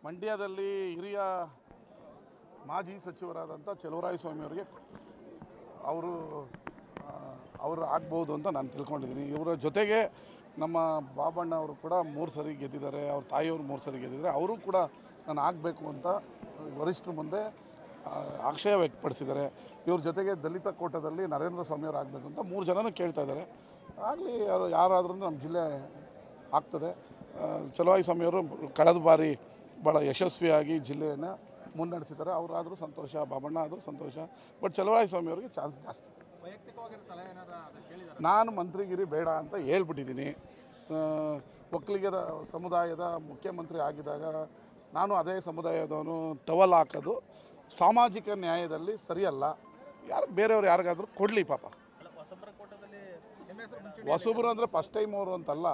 ಮಂಡ್ಯದಲ್ಲಿ ಹಿರಿಯ ಮಾಜಿ ಸಚಿವರಾದಂಥ ಚಲುವರಾಯಸ್ವಾಮಿ ಅವರಿಗೆ ಅವರು ಆಗ್ಬೋದು ಅಂತ ನಾನು ತಿಳ್ಕೊಂಡಿದ್ದೀನಿ. ಇವರ ಜೊತೆಗೆ ನಮ್ಮ ಬಾಬಣ್ಣ ಅವರು ಕೂಡ 3 ಸರಿ ಗೆದ್ದಿದ್ದಾರೆ, ಅವ್ರ ತಾಯಿಯವರು 3 ಸರಿ ಗೆದ್ದಿದ್ದಾರೆ. ಅವರು ಕೂಡ ನಾನು ಆಗಬೇಕು ಅಂತ ವರಿಷ್ಠರ ಮುಂದೆ ಆಶಯ ವ್ಯಕ್ತಪಡಿಸಿದ್ದಾರೆ. ಇವ್ರ ಜೊತೆಗೆ ದಲಿತ ಕೋಟದಲ್ಲಿ ನರೇಂದ್ರ ಸ್ವಾಮಿ ಅವರು ಆಗಬೇಕು ಅಂತ 3 ಜನನೂ ಕೇಳ್ತಾ ಇದ್ದಾರೆ. ಆಗಲಿ, ಯಾರಾದ್ರೂ ನಮ್ಮ ಜಿಲ್ಲೆ ಆಗ್ತದೆ. ಚಲುವರಾಯಸ್ವಾಮಿಯವರು ಕಳೆದ ಬಾರಿ ಭಾಳ ಯಶಸ್ವಿಯಾಗಿ ಜಿಲ್ಲೆಯನ್ನು ಮುನ್ನಡೆಸಿದ್ದಾರೆ. ಅವರಾದರೂ ಸಂತೋಷ, ಬಾಬಣ್ಣ ಆದರೂ ಸಂತೋಷ. ಬಟ್ ಚಲುವರಾಯಸ್ವಾಮಿ ಅವರಿಗೆ ಚಾನ್ಸ್ ಜಾಸ್ತಿ. ನಾನು ಮಂತ್ರಿಗಿರಿ ಬೇಡ ಅಂತ ಹೇಳ್ಬಿಟ್ಟಿದ್ದೀನಿ. ಒಕ್ಕಲಿಗರ ಸಮುದಾಯದ ಮುಖ್ಯಮಂತ್ರಿ ಆಗಿದ್ದಾಗ ನಾನು ಅದೇ ಸಮುದಾಯದವನು ಟವಲ್ ಹಾಕೋದು ಸಾಮಾಜಿಕ ನ್ಯಾಯದಲ್ಲಿ ಸರಿಯಲ್ಲ. ಬೇರೆಯವ್ರು ಯಾರಿಗಾದರೂ ಕೊಡಲಿ ಪಾಪ. ಹೊಸಬ್ರು ಅಂದರೆ ಫಸ್ಟ್ ಟೈಮ್ ಅವರು ಅಂತಲ್ಲ,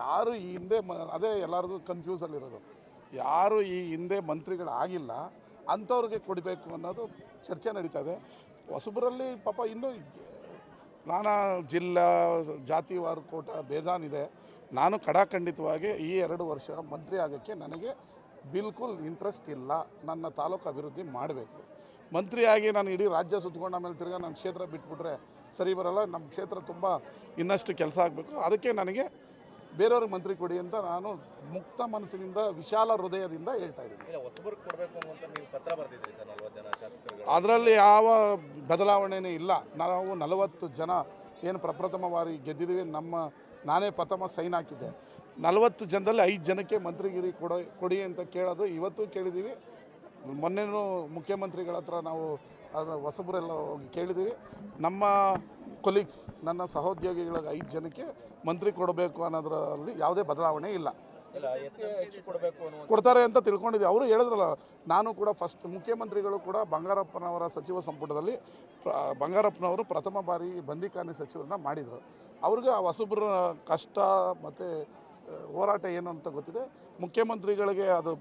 ಯಾರು ಈ ಹಿಂದೆ ಅದೇ ಎಲ್ಲರಿಗೂ ಕನ್ಫ್ಯೂಸಲ್ಲಿರೋದು. ಯಾರು ಈ ಹಿಂದೆ ಮಂತ್ರಿಗಳಾಗಿಲ್ಲ ಅಂಥವ್ರಿಗೆ ಕೊಡಬೇಕು ಅನ್ನೋದು ಚರ್ಚೆ ನಡೀತಾ ಇದೆ. ಹೊಸಬರಲ್ಲಿ ಪಾಪ ಇನ್ನೂ ನಾನಾ ಜಿಲ್ಲಾ ಜಾತಿವಾರು ಕೋಟ ಬೇಜಾನಿದೆ. ನಾನು ಖಡಾಖಂಡಿತವಾಗಿ ಈ 2 ವರ್ಷ ಮಂತ್ರಿ ಆಗೋಕ್ಕೆ ನನಗೆ ಬಿಲ್ಕುಲ್ ಇಂಟ್ರೆಸ್ಟ್ ಇಲ್ಲ. ನನ್ನ ತಾಲೂಕು ಅಭಿವೃದ್ಧಿ ಮಾಡಬೇಕು. ಮಂತ್ರಿಯಾಗಿ ನಾನು ಇಡೀ ರಾಜ್ಯ ಸುತ್ತಕೊಂಡು ಆಮೇಲೆ ತಿರ್ಗಾ ನನ್ನ ಕ್ಷೇತ್ರ ಬಿಟ್ಬಿಟ್ರೆ ಸರಿ ಬರಲ್ಲ. ನಮ್ಮ ಕ್ಷೇತ್ರ ತುಂಬ ಇನ್ನಷ್ಟು ಕೆಲಸ ಆಗಬೇಕು. ಅದಕ್ಕೆ ನನಗೆ ಬೇರೆಯವ್ರಿಗೆ ಮಂತ್ರಿ ಕೊಡಿ ಅಂತ ನಾನು ಮುಕ್ತ ಮನಸ್ಸಿನಿಂದ, ವಿಶಾಲ ಹೃದಯದಿಂದ ಹೇಳ್ತಾ ಇದ್ದೀನಿ. ಅದರಲ್ಲಿ ಯಾವ ಬದಲಾವಣೆಯೇ ಇಲ್ಲ. ನಾವು 40 ಜನ ಏನು ಪ್ರಪ್ರಥಮ ಬಾರಿ ಗೆದ್ದಿದ್ದೀವಿ. ನಾನೇ ಪ್ರಥಮ ಸೈನ್ ಹಾಕಿದ್ದೆ. 40 ಜನದಲ್ಲಿ 5 ಜನಕ್ಕೆ ಮಂತ್ರಿಗಿರಿ ಕೊಡಿ ಅಂತ ಕೇಳೋದು ಇವತ್ತು ಕೇಳಿದ್ದೀವಿ. ಮೊನ್ನೆನೂ ಮುಖ್ಯಮಂತ್ರಿಗಳ ಹತ್ರ ನಾವು ಹೊಸಬರೆಲ್ಲ ಹೋಗಿ ಕೇಳಿದ್ದೀವಿ. ನಮ್ಮ ಕೊಲೀಗ್ಸ್, ನನ್ನ ಸಹೋದ್ಯೋಗಿಗಳಿಗೆ 5 ಜನಕ್ಕೆ ಮಂತ್ರಿ ಕೊಡಬೇಕು ಅನ್ನೋದರಲ್ಲಿ ಯಾವುದೇ ಬದಲಾವಣೆ ಇಲ್ಲ. ಕೊಡ್ತಾರೆ ಅಂತ ತಿಳ್ಕೊಂಡಿದ್ದೀವಿ. ಅವರು ಹೇಳಿದ್ರಲ್ಲ, ನಾನು ಕೂಡ ಫಸ್ಟ್ ಮುಖ್ಯಮಂತ್ರಿಗಳು ಕೂಡ ಬಂಗಾರಪ್ಪನವರ ಸಚಿವ ಸಂಪುಟದಲ್ಲಿ ಬಂಗಾರಪ್ಪನವರು ಪ್ರಥಮ ಬಾರಿ ಬಂದಿಖಾನೆ ಸಚಿವರನ್ನ ಮಾಡಿದರು. ಅವ್ರಿಗೆ ಆ ಹೊಸಬ್ರ ಕಷ್ಟ ಮತ್ತು ಹೋರಾಟ ಏನು ಅಂತ ಗೊತ್ತಿದೆ. ಮುಖ್ಯಮಂತ್ರಿಗಳಿಗೆ ಅದು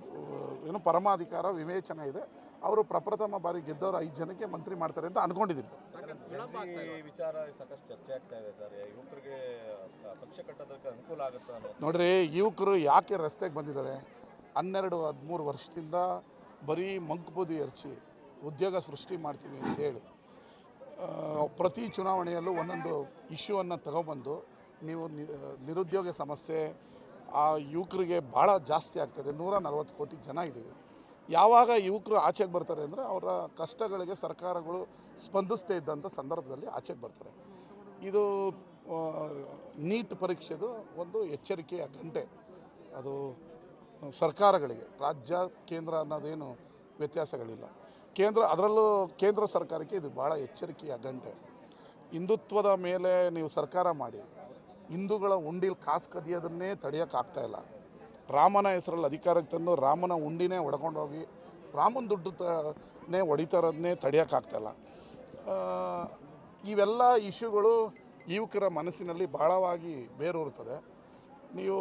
ಏನು ಪರಮಾಧಿಕಾರ ವಿವೇಚನೆ ಇದೆ. ಅವರು ಪ್ರಪ್ರಥಮ ಬಾರಿ ಗೆದ್ದವರು 5 ಜನಕ್ಕೆ ಮಂತ್ರಿ ಮಾಡ್ತಾರೆ ಅಂತ ಅಂದ್ಕೊಂಡಿದ್ದೀನಿ. ವಿಚಾರ ಸಾಕಷ್ಟು ಚರ್ಚೆ ಆಗ್ತಾ ಇದೆ ಸರ್. ಯುವಕರಿಗೆ ಪಕ್ಷ ಕಟ್ಟೋದಕ್ಕೆ ಅನುಕೂಲ ಆಗುತ್ತೆ ನೋಡ್ರಿ, ಯುವಕರು ಯಾಕೆ ರಸ್ತೆಗೆ ಬಂದಿದ್ದಾರೆ? 12-13 ವರ್ಷದಿಂದ ಬರೀ ಮಂಕುಬೂದಿ ಎರಚಿ ಉದ್ಯೋಗ ಸೃಷ್ಟಿ ಮಾಡ್ತೀವಿ ಅಂತ ಹೇಳಿ ಪ್ರತಿ ಚುನಾವಣೆಯಲ್ಲೂ ಒಂದೊಂದು ಇಶ್ಯೂವನ್ನು ತಗೊಬಂದು ನೀವು ನಿರುದ್ಯೋಗ ಸಮಸ್ಯೆ ಆ ಯುವಕರಿಗೆ ಭಾಳ ಜಾಸ್ತಿ ಆಗ್ತಾಯಿದೆ. 140 ಕೋಟಿ ಜನ ಇದ್ದೀವಿ. ಯಾವಾಗ ಯುವಕರು ಆಚೆಗೆ ಬರ್ತಾರೆ ಅಂದರೆ ಅವರ ಕಷ್ಟಗಳಿಗೆ ಸರ್ಕಾರಗಳು ಸ್ಪಂದಿಸದೇ ಇದ್ದಂಥ ಸಂದರ್ಭದಲ್ಲಿ ಆಚೆಗೆ ಬರ್ತಾರೆ. ಇದು ನೀಟ್ ಪರೀಕ್ಷೆದು ಒಂದು ಎಚ್ಚರಿಕೆಯ ಗಂಟೆ. ಅದು ಸರ್ಕಾರಗಳಿಗೆ, ರಾಜ್ಯ ಕೇಂದ್ರ ಅನ್ನೋದೇನು ವ್ಯತ್ಯಾಸಗಳಿಲ್ಲ. ಅದರಲ್ಲೂ ಕೇಂದ್ರ ಸರ್ಕಾರಕ್ಕೆ ಇದು ಭಾಳ ಎಚ್ಚರಿಕೆಯ ಗಂಟೆ. ಹಿಂದುತ್ವದ ಮೇಲೆ ನೀವು ಸರ್ಕಾರ ಮಾಡಿ ಹಿಂದೂಗಳ ಉಂಡಿಲಿ ಕಾಸು ಕದಿಯೋದನ್ನೇ ತಡೆಯೋಕ್ಕಾಗ್ತಾಯಿಲ್ಲ. ರಾಮನ ಹೆಸರಲ್ಲಿ ಅಧಿಕಾರಕ್ಕೆ ತಂದು ರಾಮನ ಉಂಡಿನೇ ಹೊಡ್ಕೊಂಡೋಗಿ ರಾಮನ ದುಡ್ಡನ್ನೇ ಹೊಡಿತಾರದನ್ನೇ ತಡೆಯೋಕ್ಕಾಗ್ತಾಯಿಲ್ಲ. ಇವೆಲ್ಲ ಇಶ್ಯೂಗಳು ಯುವಕರ ಮನಸ್ಸಿನಲ್ಲಿ ಭಾಳವಾಗಿ ಬೇರೂರುತ್ತದೆ. ನೀವು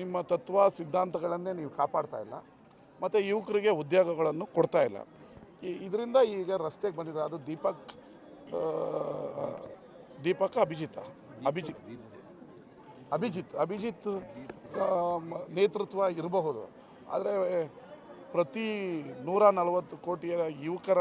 ನಿಮ್ಮ ತತ್ವ ಸಿದ್ಧಾಂತಗಳನ್ನೇ ನೀವು ಕಾಪಾಡ್ತಾ ಇಲ್ಲ ಮತ್ತು ಯುವಕರಿಗೆ ಉದ್ಯೋಗಗಳನ್ನು ಕೊಡ್ತಾ ಇಲ್ಲ. ಇದರಿಂದ ಈಗ ರಸ್ತೆಗೆ ಬಂದಿದ್ದಾರೆ. ಅದು ದೀಪಕ್ ಅಭಿಜಿತ್ ನೇತೃತ್ವ ಇರಬಹುದು. ಆದರೆ ಪ್ರತಿ 140 ಕೋಟಿಯ ಯುವಕರ